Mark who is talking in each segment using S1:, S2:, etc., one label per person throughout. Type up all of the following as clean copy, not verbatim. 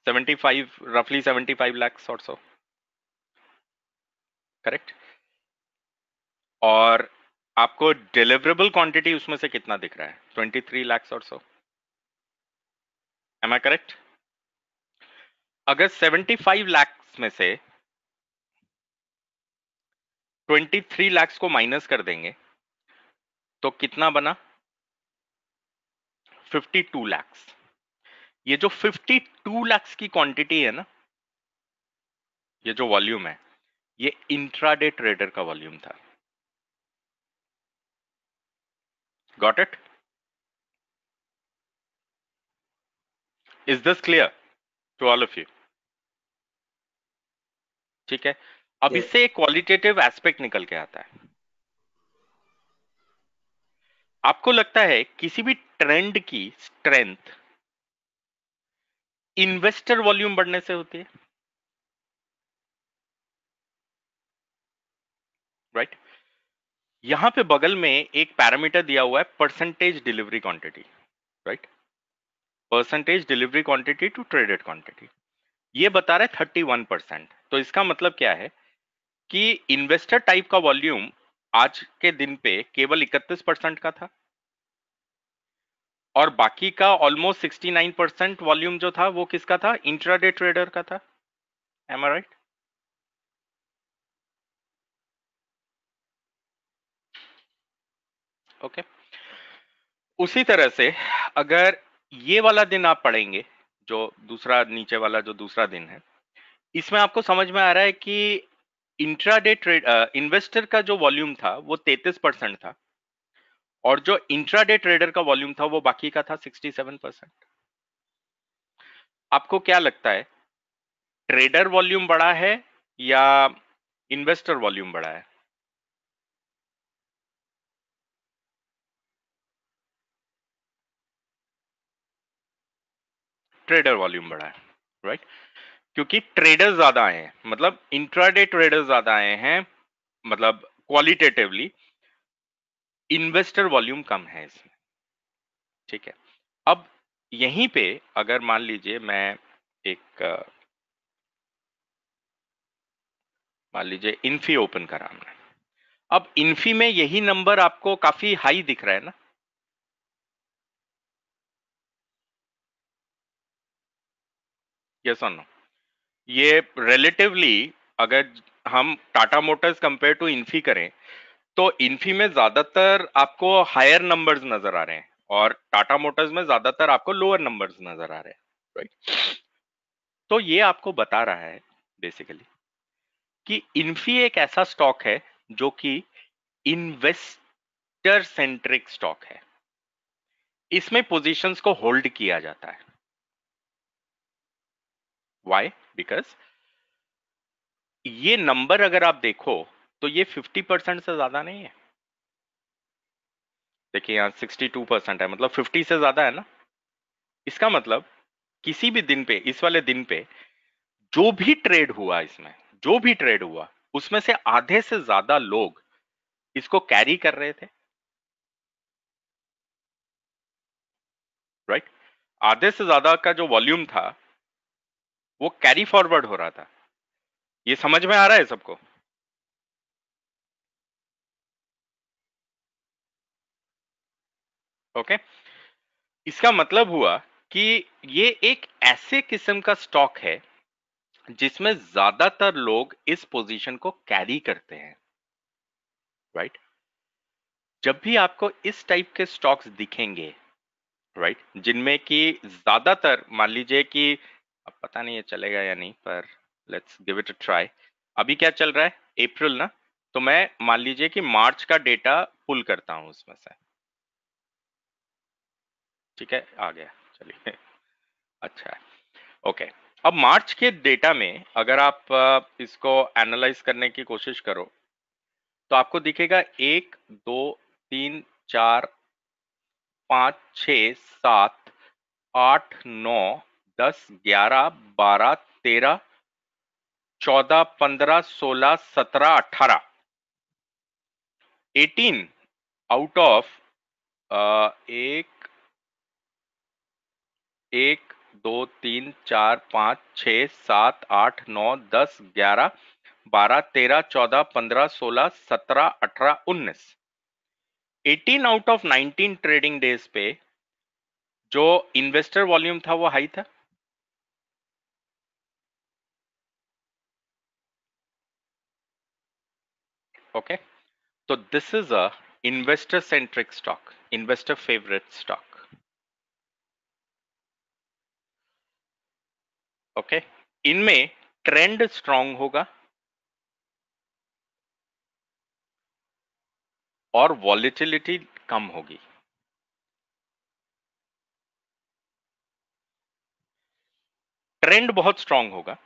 S1: 75, roughly 75 lakhs or so, correct? और आपको deliverable quantity उसमें से कितना दिख रहा है? 23 lakhs और सो, एम आई करेक्ट? अगर 75 lakhs में से 23 lakhs को माइनस कर देंगे तो कितना बना? 52 lakhs। ये जो 52 lakhs की क्वांटिटी है ना, ये जो वॉल्यूम है, ये इंट्राडे ट्रेडर का वॉल्यूम था। Got it? Is this clear to all of you? ठीक है, अब
S2: Yes.
S1: इससे एक क्वालिटेटिव एस्पेक्ट निकल के आता है। आपको लगता है किसी भी ट्रेंड की स्ट्रेंथ इन्वेस्टर वॉल्यूम बढ़ने से होती है? राइट? यहां पे बगल में एक पैरामीटर दिया हुआ है, percentage delivery quantity. Right? Percentage delivery quantity to traded quantity, ये बता रहा है 31%। तो इसका मतलब क्या है कि इन्वेस्टर टाइप का वॉल्यूम आज के दिन पे केवल 31% का था, और बाकी का ऑलमोस्ट 69% वॉल्यूम जो था वो किसका था? इंट्राडे ट्रेडर का था। M I right? ओके। उसी तरह से अगर ये वाला दिन आप पढ़ेंगे, जो दूसरा नीचे वाला जो दूसरा दिन है, इसमें आपको समझ में आ रहा है कि इंट्राडे ट्रेड इन्वेस्टर का जो वॉल्यूम था वो 33% था, और जो इंट्राडे ट्रेडर का वॉल्यूम था वो बाकी का था 67%। आपको क्या लगता है, ट्रेडर वॉल्यूम बड़ा है या इन्वेस्टर वॉल्यूम बड़ा है? ट्रेडर वॉल्यूम बड़ा है, राइट? क्योंकि ट्रेडर ज्यादा आए हैं, मतलब इंट्राडे ट्रेडर ज्यादा आए हैं, मतलब क्वालिटेटिवली इन्वेस्टर वॉल्यूम कम है इसमें। ठीक है, अब यहीं पे अगर मान लीजिए मैं एक मान लीजिए इन्फी ओपन करा हमने, अब इन्फी में यही नंबर आपको काफी हाई दिख रहा है ना? यस और नो? ये रिलेटिवली अगर हम Tata Motors compare to Infy करें तो इन्फी में ज्यादातर आपको हायर नंबर्स नजर आ रहे हैं, और टाटा मोटर्स में ज्यादातर आपको लोअर नंबर्स नजर आ रहे हैं। राइट? तो ये आपको बता रहा है बेसिकली कि इन्फी एक ऐसा स्टॉक है जो कि इन्वेस्टर सेंट्रिक स्टॉक है। इसमें पोजीशंस को होल्ड किया जाता है। व्हाई? बिकॉज ये नंबर अगर आप देखो तो ये 50% से ज्यादा नहीं है। देखिए यहाँ 62% है, मतलब 50 से ज्यादा है ना? इसका मतलब किसी भी दिन पे, इस वाले दिन पे जो भी ट्रेड हुआ, इसमें जो भी ट्रेड हुआ उसमें से आधे से ज्यादा लोग इसको कैरी कर रहे थे। राइट? आधे से ज्यादा का जो वॉल्यूम था वो कैरी फॉरवर्ड हो रहा था। ये समझ में आ रहा है सबको? ओके। इसका मतलब हुआ कि ये एक ऐसे किस्म का स्टॉक है जिसमें ज्यादातर लोग इस पोजीशन को कैरी करते हैं। राइट? जब भी आपको इस टाइप के स्टॉक्स दिखेंगे, राइट, जिनमें कि ज्यादातर, मान लीजिए कि, अब पता नहीं ये चलेगा या नहीं, पर let's give it a try. अभी क्या चल रहा है? अप्रैल ना? तो मैं मान लीजिए कि मार्च का डेटा पुल करता हूं उसमें से। ठीक है, आ गया, चलिए। अच्छा है, ओके। अब मार्च के डेटा में अगर आप इसको एनालाइज करने की कोशिश करो तो आपको दिखेगा 1 2 3 4 5 6 7 8 9 10 11 12 13 14 15 16 18 18 आउट ऑफ एक एक 2 3 4 5 6 7 8 9 10 11 12 13 14 15 16 17 18 19 18 आउट ऑफ 19 ट्रेडिंग डेज पे जो इन्वेस्टर वॉल्यूम था वो हाई था। ओके, तो this is a investor centric stock, investor favourite stock. Okay, इनमें ट्रेंड स्ट्रांग होगा और वॉलेटिलिटी कम होगी। ट्रेंड बहुत स्ट्रांग होगा।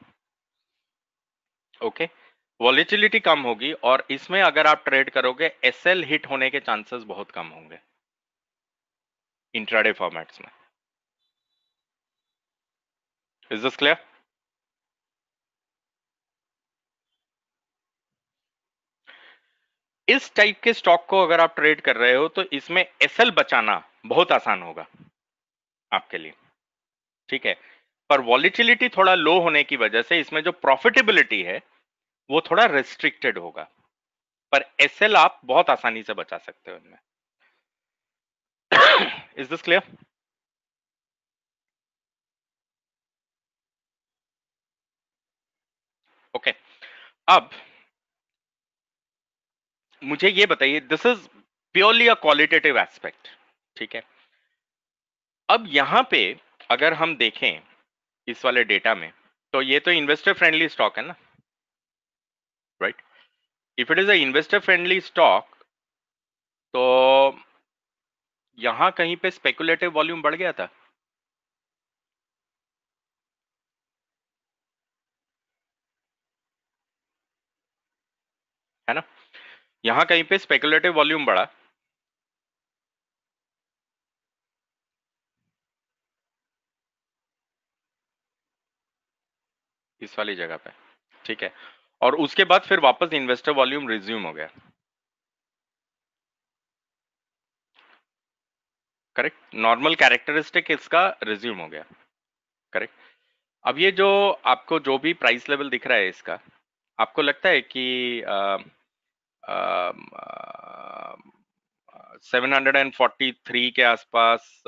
S1: ओके, वॉलेटिलिटी कम होगी और इसमें अगर आप ट्रेड करोगे एसएल हिट होने के चांसेस बहुत कम होंगे इंट्राडे फॉर्मेट्स में। Is this clear? इस टाइप के स्टॉक को अगर आप ट्रेड कर रहे हो तो इसमें एसएल बचाना बहुत आसान होगा आपके लिए, ठीक है। पर वॉलेटिलिटी थोड़ा लो होने की वजह से इसमें जो प्रॉफिटेबिलिटी है वो थोड़ा रेस्ट्रिक्टेड होगा, पर एसएल आप बहुत आसानी से बचा सकते हो इनमें। Is this clear? ओके, अब मुझे ये बताइए, this is purely a qualitative aspect, ठीक है। अब यहां पे अगर हम देखें इस वाले डेटा में, तो ये तो इन्वेस्टर फ्रेंडली स्टॉक है ना, right? If it is a investor friendly stock तो यहां कहीं पे स्पेकुलेटिव वॉल्यूम बढ़ गया था, है ना? यहां कहीं पे स्पेकुलेटिव वॉल्यूम बढ़ा, इस वाली जगह पे, ठीक है। और उसके बाद फिर वापस इन्वेस्टर वॉल्यूम रिज्यूम हो गया, करेक्ट? नॉर्मल कैरेक्टरिस्टिक इसका रिज्यूम हो गया, करेक्ट। अब ये जो आपको जो भी प्राइस लेवल दिख रहा है इसका, आपको लगता है कि 743 के आसपास,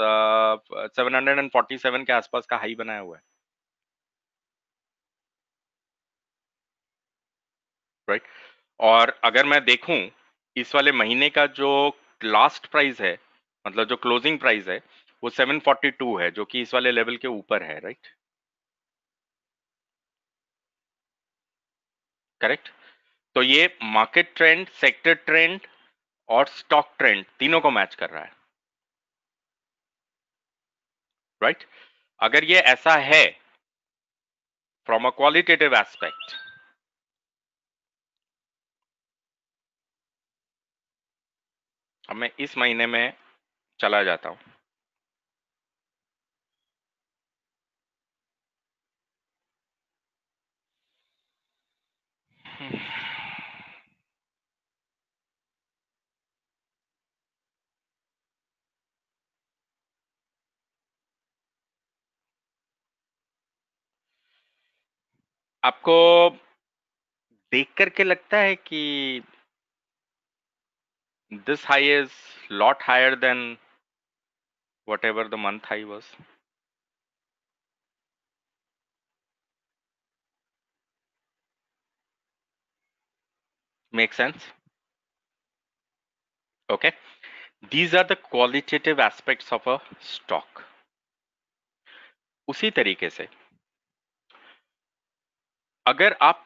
S1: 747 के आसपास का हाई बनाया हुआ है, राइट? और अगर मैं देखूं इस वाले महीने का जो लास्ट प्राइस है, मतलब जो क्लोजिंग प्राइस है, वो 742 है, जो कि इस वाले लेवल के ऊपर है, राइट? करेक्ट। तो ये मार्केट ट्रेंड, सेक्टर ट्रेंड और स्टॉक ट्रेंड तीनों को मैच कर रहा है, राइट? अगर ये ऐसा है फ्रॉम अ क्वालिटेटिव एस्पेक्ट, अब मैं इस महीने में चला जाता हूं। आपको देख करके लगता है कि this high is lot higher than whatever the month high was? Make sense? Okay, these are the qualitative aspects of a stock. उसी तरीके से अगर आप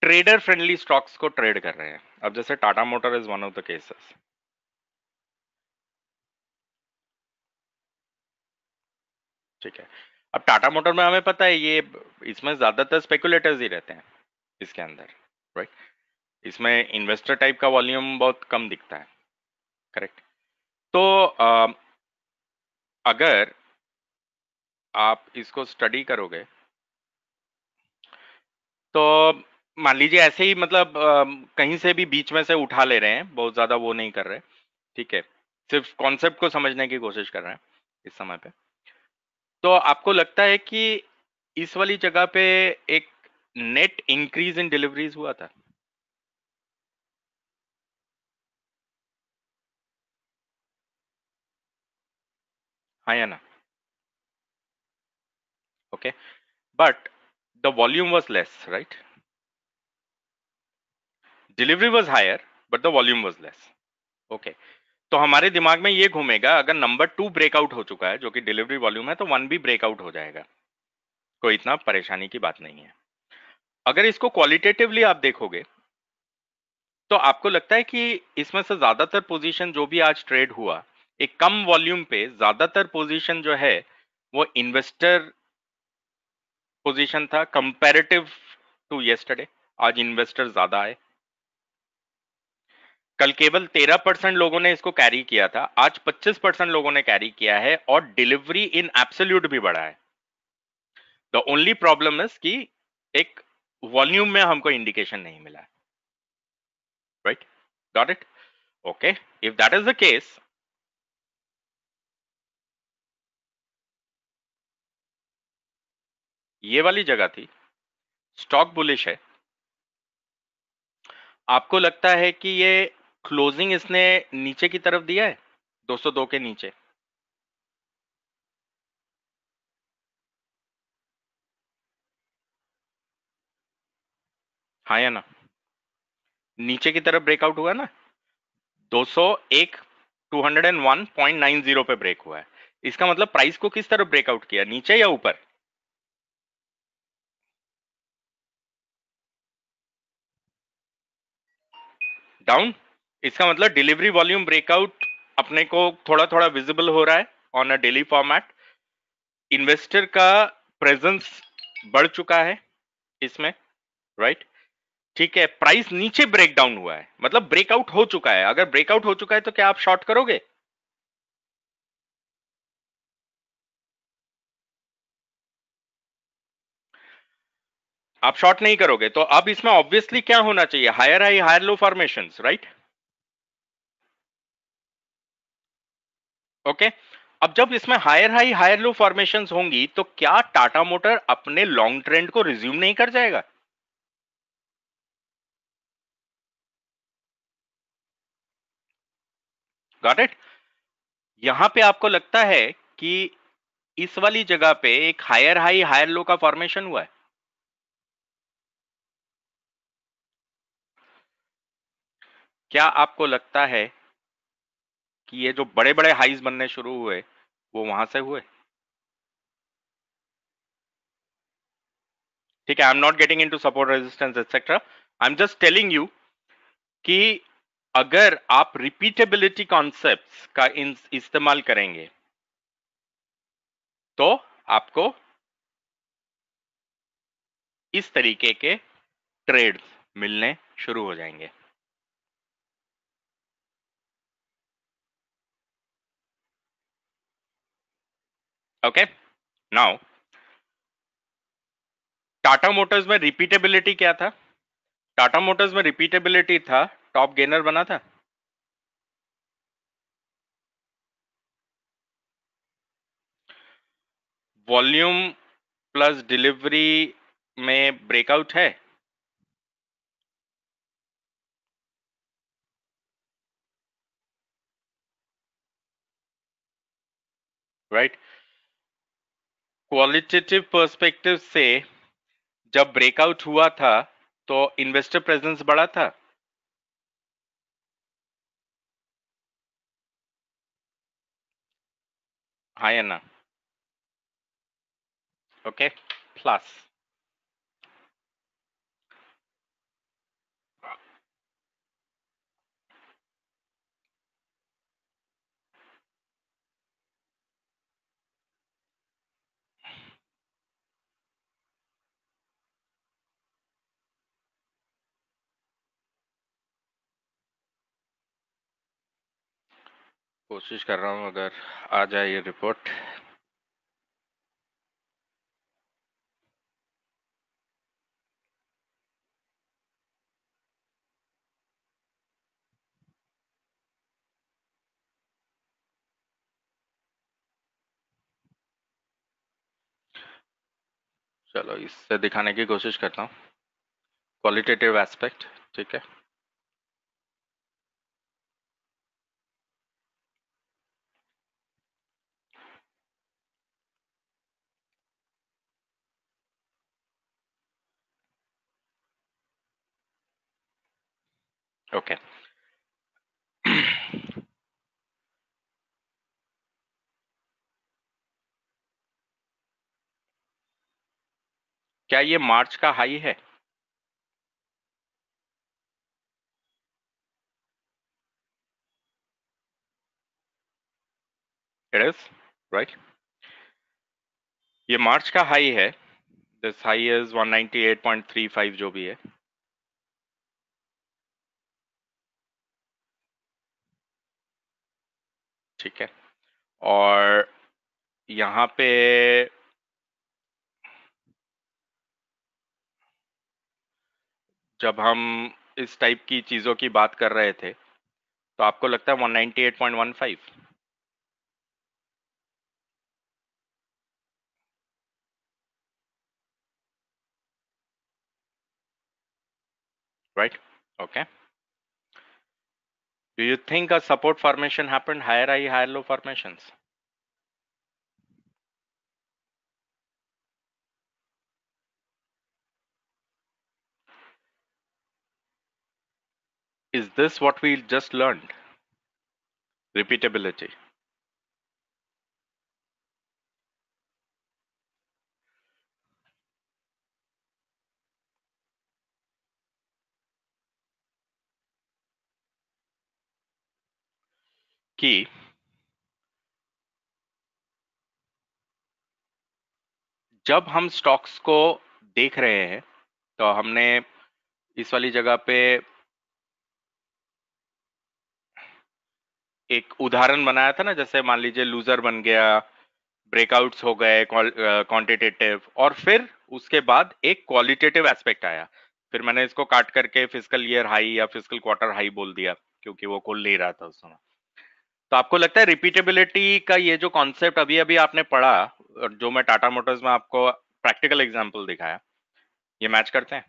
S1: ट्रेडर फ्रेंडली स्टॉक्स को ट्रेड कर रहे हैं, अब जैसे Tata motor is one of the cases, ठीक है। अब टाटा मोटर में हमें पता है ये, इसमें ज्यादातर स्पेकुलेटर्स ही रहते हैं इसके अंदर, राइट? इसमें इन्वेस्टर टाइप का वॉल्यूम बहुत कम दिखता है, करेक्ट। तो अगर आप इसको स्टडी करोगे तो मान लीजिए ऐसे ही, मतलब कहीं से भी बीच में से उठा ले रहे हैं, बहुत ज्यादा वो नहीं कर रहे, ठीक है। सिर्फ कॉन्सेप्ट को समझने की कोशिश कर रहे हैं इस समय पे। तो आपको लगता है कि इस वाली जगह पे एक नेट इंक्रीज इन डिलीवरीज हुआ था? हाँ या ना? Okay, but the volume was less, right? Delivery was higher but the volume was less. Okay, तो हमारे दिमाग में ये घूमेगा, अगर नंबर टू ब्रेकआउट हो चुका है जो कि डिलीवरी वॉल्यूम है, तो वन भी ब्रेकआउट हो जाएगा, कोई इतना परेशानी की बात नहीं है। अगर इसको क्वालिटेटिवली आप देखोगे तो आपको लगता है कि इसमें से ज्यादातर पोजीशन जो भी आज ट्रेड हुआ, एक कम वॉल्यूम पे ज्यादातर पोजीशन जो है वो इन्वेस्टर पोजीशन था कंपैरेटिव टू यस्टरडे? आज इन्वेस्टर ज्यादा आए। कल केवल 13% लोगों ने इसको कैरी किया था, आज 25% लोगों ने कैरी किया है, और डिलीवरी इन एब्सोल्यूट भी बढ़ा है। द ओनली प्रॉब्लम इज कि एक वॉल्यूम में हमको इंडिकेशन नहीं मिला है। Right? Got it? Okay, if that is the case, ये वाली जगह थी, स्टॉक बुलिश है। आपको लगता है कि ये क्लोजिंग इसने नीचे की तरफ दिया है, 202 के नीचे? हाँ या ना? नीचे की तरफ ब्रेकआउट हुआ ना? 201 201.90 पे ब्रेक हुआ है। इसका मतलब प्राइस को किस तरफ ब्रेकआउट किया, नीचे या ऊपर? डाउन। इसका मतलब डिलीवरी वॉल्यूम ब्रेकआउट अपने को थोड़ा थोड़ा विजिबल हो रहा है on a daily format. Investor का प्रेजेंस बढ़ चुका है इसमें, राइट? ठीक है, प्राइस नीचे ब्रेक डाउन हुआ है, मतलब ब्रेकआउट हो चुका है। अगर ब्रेकआउट हो चुका है तो क्या आप शॉर्ट करोगे? आप शॉर्ट नहीं करोगे, तो अब इसमें ऑब्वियसली क्या होना चाहिए, higher high higher low formations, right? Okay, अब जब इसमें higher high higher low formations होंगी तो क्या टाटा मोटर अपने लॉन्ग ट्रेंड को रिज्यूम नहीं कर जाएगा? Got it? यहां पे आपको लगता है कि इस वाली जगह पे एक हायर हाई हायर लो का फॉर्मेशन हुआ है? क्या आपको लगता है कि ये जो बड़े बड़े हाईज बनने शुरू हुए वो वहां से हुए? ठीक है, I am not getting into support resistance etcetera, I am just telling you कि अगर आप रिपीटेबिलिटी कॉन्सेप्ट्स का इस्तेमाल करेंगे तो आपको इस तरीके के ट्रेड्स मिलने शुरू हो जाएंगे। ओके, नाउ टाटा मोटर्स में रिपीटेबिलिटी क्या था? टाटा मोटर्स में रिपीटेबिलिटी था, टॉप गेनर बना था। वॉल्यूम प्लस डिलीवरी में ब्रेकआउट है। राइट? क्वालिटेटिव पर्सपेक्टिव से जब ब्रेकआउट हुआ था तो इन्वेस्टर प्रेजेंस बढ़ा था। हाँ या ना? ओके, प्लस कोशिश कर रहा हूं, अगर आ जाए ये रिपोर्ट। चलो इससे दिखाने की कोशिश करता हूँ क्वालिटेटिव एस्पेक्ट, ठीक है। ओके क्या ये मार्च का हाई है? It is right. ये मार्च का हाई है। दिस हाई इज 198.35 जो भी है। ठीक है, और यहाँ पे जब हम इस टाइप की चीजों की बात कर रहे थे तो आपको लगता है 198.15? Right, okay. Do you think a support formation happened, higher high, higher low formations? Is this what we just learned? Repeatability. कि जब हम स्टॉक्स को देख रहे हैं तो हमने इस वाली जगह पे एक उदाहरण बनाया था ना, जैसे मान लीजिए लूजर बन गया, ब्रेकआउट्स हो गए क्वांटिटेटिव, और फिर उसके बाद एक क्वालिटेटिव एस्पेक्ट आया। फिर मैंने इसको काट करके फिजिकल ईयर हाई या फिजिकल क्वार्टर हाई बोल दिया क्योंकि वो खुल नहीं रहा था उस समय। तो आपको लगता है रिपीटेबिलिटी का ये जो कॉन्सेप्ट अभी अभी आपने पढ़ा और जो मैं टाटा मोटर्स में आपको प्रैक्टिकल एग्जांपल दिखाया, ये मैच करते हैं?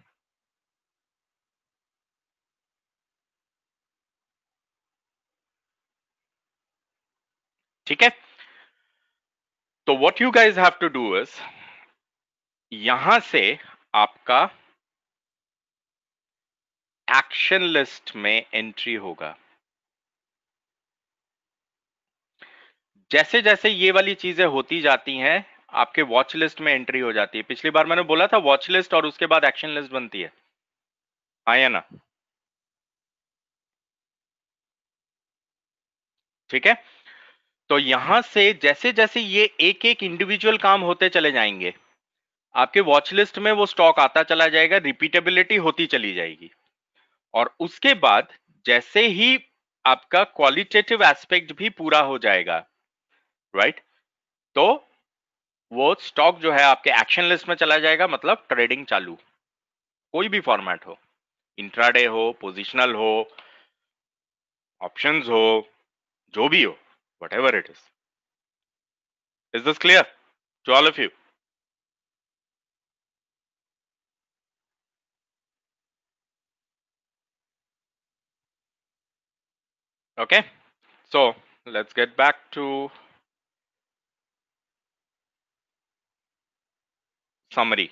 S1: ठीक है, तो what you guys have to do is, यहां से आपका एक्शन लिस्ट में एंट्री होगा। जैसे जैसे ये वाली चीजें होती जाती हैं आपके वॉच लिस्ट में एंट्री हो जाती है। पिछली बार मैंने बोला था वॉच लिस्ट और उसके बाद एक्शन लिस्ट बनती है, हाँ या ना? ठीक है, तो यहां से जैसे जैसे ये एक एक इंडिविजुअल काम होते चले जाएंगे, आपके वॉच लिस्ट में वो स्टॉक आता चला जाएगा, रिपीटेबिलिटी होती चली जाएगी। और उसके बाद जैसे ही आपका क्वालिटेटिव एस्पेक्ट भी पूरा हो जाएगा, राइट, तो वो स्टॉक जो है आपके एक्शन लिस्ट में चला जाएगा, मतलब ट्रेडिंग चालू। कोई भी फॉर्मेट हो, इंट्राडे हो, पोजिशनल हो, ऑप्शंस हो, जो भी हो, whatever it is this clear to all of you? Okay, so let's get back to summary.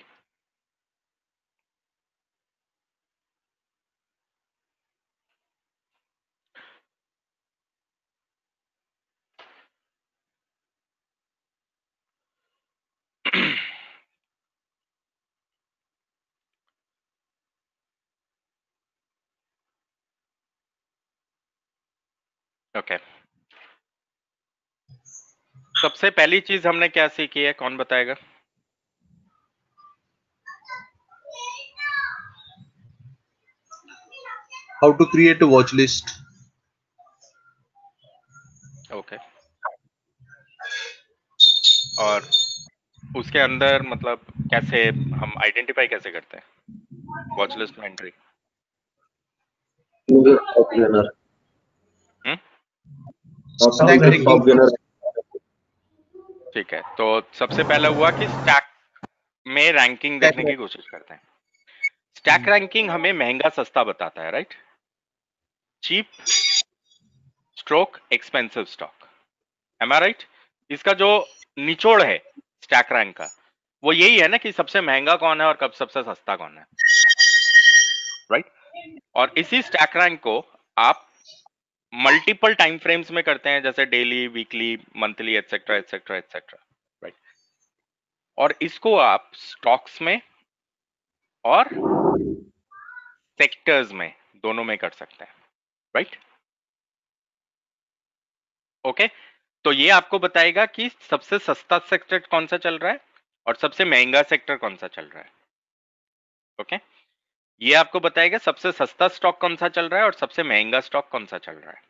S1: Okay, सबसे पहली चीज हमने क्या सीखी है, कौन बताएगा?
S2: How to create a watch list.
S1: Okay, और उसके अंदर मतलब कैसे हम आइडेंटिफाई कैसे करते हैं वॉच लिस्ट में entry?
S2: Top gainer. Top gainer.
S1: ठीक है, तो सबसे पहला हुआ कि स्टैक में रैंकिंग देखने की कोशिश करते हैं। स्टैक रैंकिंग हमें महंगा सस्ता बताता है, right? Cheap stock expensive stock, am I right? इसका जो निचोड़ है स्टैक रैंक का, वो यही है ना कि सबसे महंगा कौन है और कब सबसे सस्ता कौन है, राइट? और इसी स्टैक रैंक को आप मल्टीपल टाइम फ्रेम्स में करते हैं, जैसे daily, weekly, monthly, etcetera etcetera etcetera, right? और इसको आप स्टॉक्स में और सेक्टर्स में, दोनों में कर सकते हैं, राइट? ओके, तो ये आपको बताएगा कि सबसे सस्ता सेक्टर कौन सा चल रहा है और सबसे महंगा सेक्टर कौन सा चल रहा है। ओके, ये आपको बताएगा सबसे सस्ता स्टॉक कौन सा चल रहा है और सबसे महंगा स्टॉक कौन सा चल रहा है।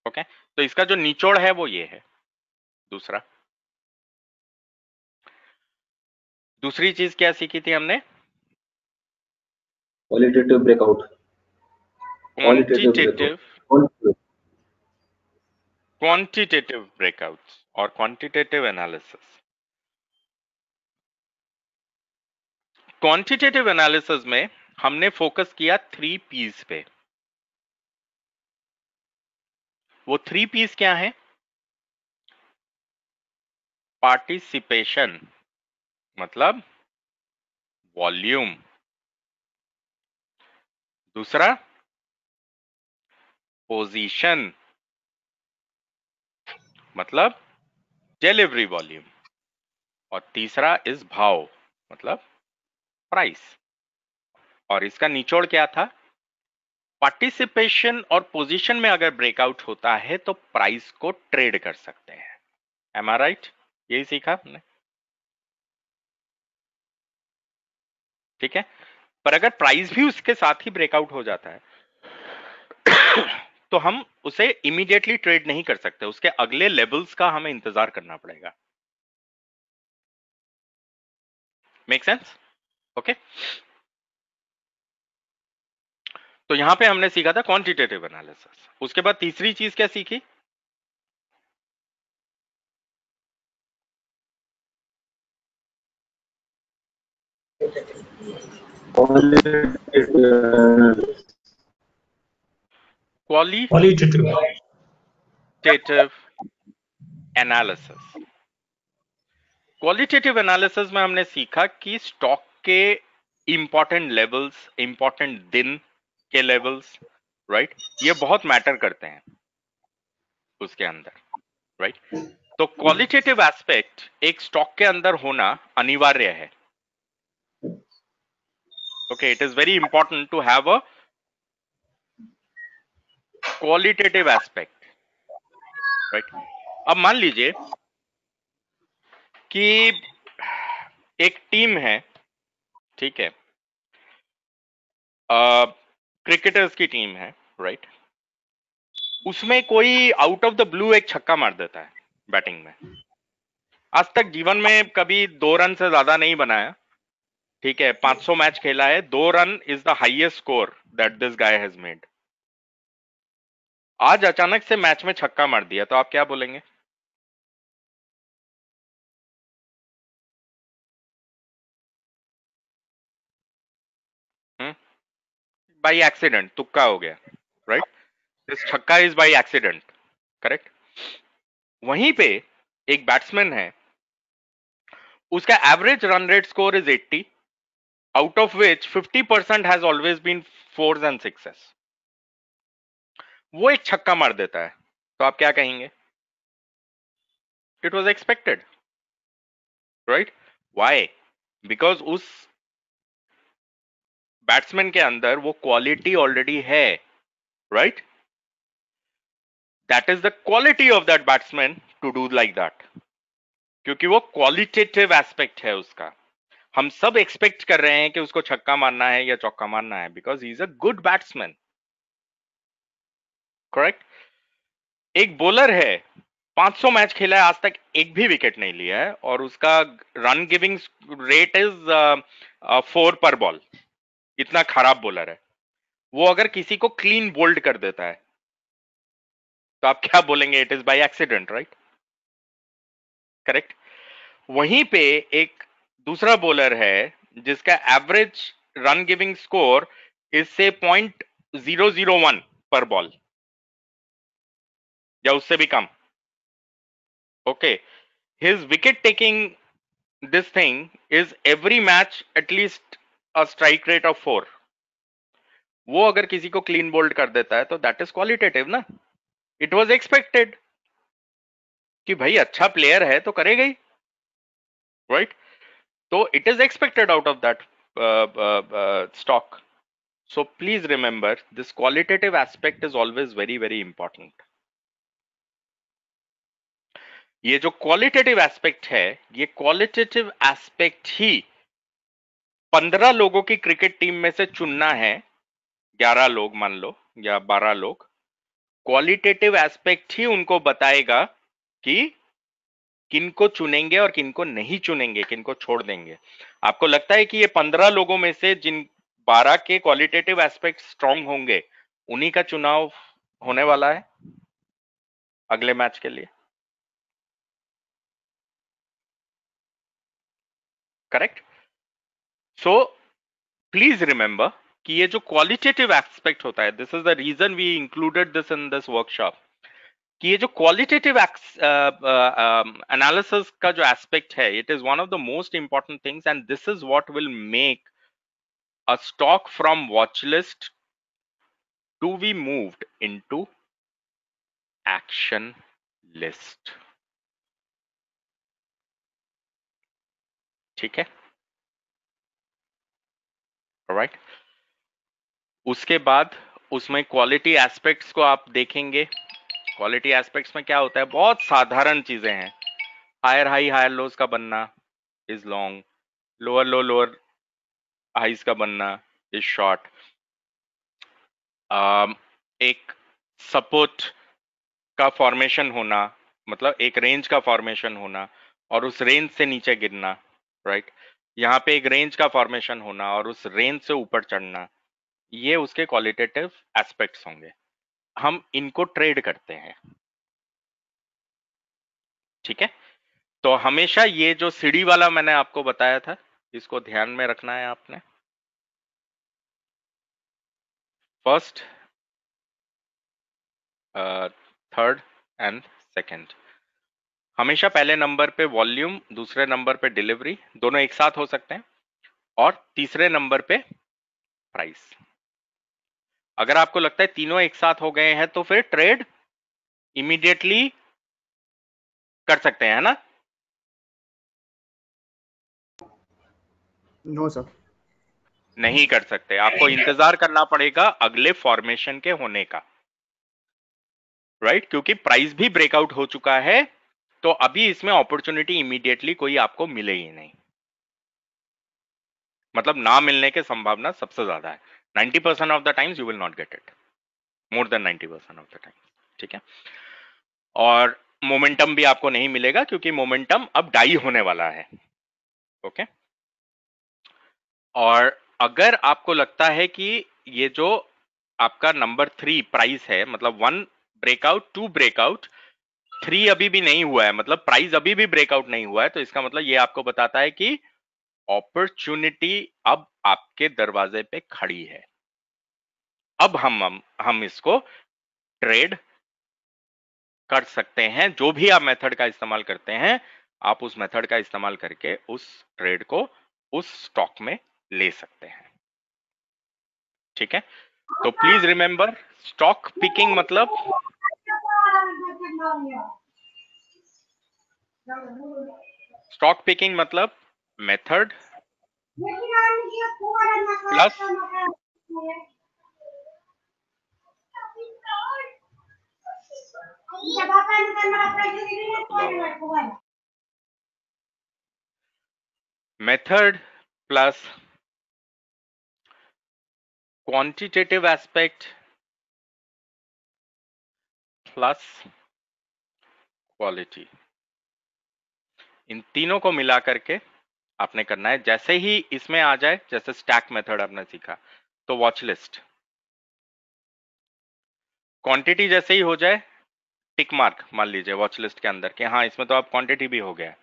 S1: ओके, तो इसका जो निचोड़ है वो ये है। दूसरी चीज क्या सीखी थी हमने?
S2: Qualitative breakout.
S1: Quantitative
S2: Qualitative.
S1: Quantitative breakouts और क्वांटिटेटिव एनालिसिस। क्वांटिटेटिव एनालिसिस में हमने फोकस किया 3 पीस पे। वो 3 पीस क्या है? पार्टिसिपेशन मतलब वॉल्यूम, दूसरा पोजीशन मतलब डिलीवरी वॉल्यूम, और तीसरा इस भाव मतलब प्राइस। और इसका निचोड़ क्या था? पार्टिसिपेशन और पोजीशन में अगर ब्रेकआउट होता है तो प्राइस को ट्रेड कर सकते हैं। M I right? यही सीखा हमने, ठीक है? पर अगर प्राइस भी उसके साथ ही ब्रेकआउट हो जाता है तो हम उसे इमीडिएटली ट्रेड नहीं कर सकते, उसके अगले लेवल्स का हमें इंतजार करना पड़ेगा। Make sense? ओके, तो यहां पे हमने सीखा था क्वांटिटेटिव एनालिसिस। उसके बाद तीसरी चीज क्या सीखी?
S3: Qualitative.
S1: Qualitative analysis. Qualitative analysis में हमने सीखा कि स्टॉक के इंपॉर्टेंट लेवल्स, इंपॉर्टेंट दिन के लेवल्स, राइट, ये बहुत मैटर करते हैं उसके अंदर, राइट? तो क्वालिटेटिव एस्पेक्ट एक स्टॉक के अंदर होना अनिवार्य है। Okay, it is very important to have a qualitative aspect, right? अब मान लीजिए कि एक टीम है, ठीक है, क्रिकेटर्स की टीम है, राइट? उसमें कोई आउट ऑफ द ब्लू एक छक्का मार देता है बैटिंग में। आज तक जीवन में कभी 2 रन से ज्यादा नहीं बनाया, ठीक है, 500 मैच खेला है, 2 run is the highest score that this guy has made. आज अचानक से मैच में छक्का मार दिया तो आप क्या बोलेंगे? बाई एक्सीडेंट, तुक्का हो गया, राइट? दिस छक्का इज बाई एक्सीडेंट, करेक्ट? वहीं पे एक बैट्समैन है, उसका average run rate score is 80, out of which 50% has always been fours and sixes. वो एक छक्का मार देता है तो आप क्या कहेंगे? It was expected, right? Why? Because उस बैट्समैन के अंदर वो क्वालिटी ऑलरेडी है, right? That is the quality of that batsman to do like that, क्योंकि वो क्वालिटेटिव एस्पेक्ट है उसका। हम सब एक्सपेक्ट कर रहे हैं कि उसको छक्का मारना है या चौका मारना है, because he is a good batsman, correct? एक बॉलर है, 500 मैच खेला है, आज तक एक भी विकेट नहीं लिया है, और उसका रन गिविंग रेट इज 4 पर बॉल। इतना खराब बॉलर है वो। अगर किसी को क्लीन बोल्ड कर देता है तो आप क्या बोलेंगे? It is by accident, right? Correct? वहीं पे एक दूसरा बॉलर है जिसका average run giving score is से 0.001 पर बॉल या उससे भी कम, okay, his wicket taking this thing is every match at least a strike rate of 4, वो अगर किसी को क्लीन बोल्ड कर देता है तो दैट इज क्वालिटेटिव ना, इट वाज एक्सपेक्टेड कि भाई अच्छा प्लेयर है तो करेगा ही, राइट? तो it is expected out of that stock. So please remember this qualitative aspect is always very very important. ये जो क्वालिटेटिव एस्पेक्ट है, ये क्वालिटेटिव एस्पेक्ट ही 15 लोगों की क्रिकेट टीम में से चुनना है, 11 लोग मान लो या 12 लोग, क्वालिटेटिव एस्पेक्ट ही उनको बताएगा कि किनको चुनेंगे और किनको नहीं चुनेंगे, किनको छोड़ देंगे. आपको लगता है कि ये 15 लोगों में से जिन 12 के क्वालिटेटिव एस्पेक्ट स्ट्रांग होंगे उन्हीं का चुनाव होने वाला है अगले मैच के लिए, करेक्ट? सो प्लीज रिमेंबर कि ये जो क्वालिटेटिव एस्पेक्ट होता है, this is the reason we included this in this workshop, कि ये जो क्वालिटेटिव एनालिसिस का जो एस्पेक्ट है, it is one of the most important things and this is what will make a stock from watch list to be moved into action list. ठीक है, alright. उसके बाद उसमें क्वालिटी एस्पेक्ट्स को आप देखेंगे. क्वालिटी एस्पेक्ट्स में क्या होता है, बहुत साधारण चीजें हैं. हायर हाई हायर लोज का बनना is long, lower low lower highs का बनना इज शॉर्ट, एक सपोर्ट का फॉर्मेशन होना, मतलब एक रेंज का फॉर्मेशन होना और उस रेंज से नीचे गिरना, राइट? यहाँ पे एक रेंज का फॉर्मेशन होना और उस रेंज से ऊपर चढ़ना, ये उसके क्वालिटेटिव एस्पेक्ट्स होंगे. हम इनको ट्रेड करते हैं, ठीक है? तो हमेशा ये जो सीढ़ी वाला मैंने आपको बताया था, इसको ध्यान में रखना है आपने. First, third and second. हमेशा पहले नंबर पे वॉल्यूम, दूसरे नंबर पे डिलीवरी, दोनों एक साथ हो सकते हैं, और तीसरे नंबर पे प्राइस. अगर आपको लगता है तीनों एक साथ हो गए हैं तो फिर ट्रेड इमीडिएटली कर सकते हैं, है ना?
S3: नो सर,
S1: नहीं कर सकते, आपको इंतजार करना पड़ेगा अगले फॉर्मेशन के होने का, राइट? क्योंकि प्राइस भी ब्रेकआउट हो चुका है, तो अभी इसमें अपॉर्चुनिटी इमीडिएटली कोई आपको मिलेगी नहीं, मतलब ना मिलने की संभावना सबसे ज्यादा है. 90% of the times you will not get it, more than 90% of the time, ठीक है? और मोमेंटम भी आपको नहीं मिलेगा क्योंकि मोमेंटम अब डाई होने वाला है, ओके? और अगर आपको लगता है कि ये जो आपका नंबर 3 प्राइस है, मतलब 1 ब्रेकआउट, 2 ब्रेकआउट, 3 अभी भी नहीं हुआ है, मतलब प्राइस अभी भी ब्रेकआउट नहीं हुआ है, तो इसका मतलब ये आपको बताता है कि अपॉर्चुनिटी अब आपके दरवाजे पे खड़ी है. अब हम इसको ट्रेड कर सकते हैं. जो भी आप मेथड का इस्तेमाल करते हैं, आप उस मेथड का इस्तेमाल करके उस ट्रेड को उस स्टॉक में ले सकते हैं, ठीक है? तो प्लीज रिमेंबर, स्टॉक पिकिंग मतलब method plus method plus quantitative aspect plus quality. इन तीनों को मिला करके आपने करना है. जैसे ही इसमें आ जाए, जैसे स्टैक मेथड आपने सीखा, तो वॉच लिस्ट, क्वांटिटी जैसे ही हो जाए टिक मार्क मान लीजिए वॉच लिस्ट के अंदर कि हाँ इसमें तो अब क्वांटिटी भी हो गया है,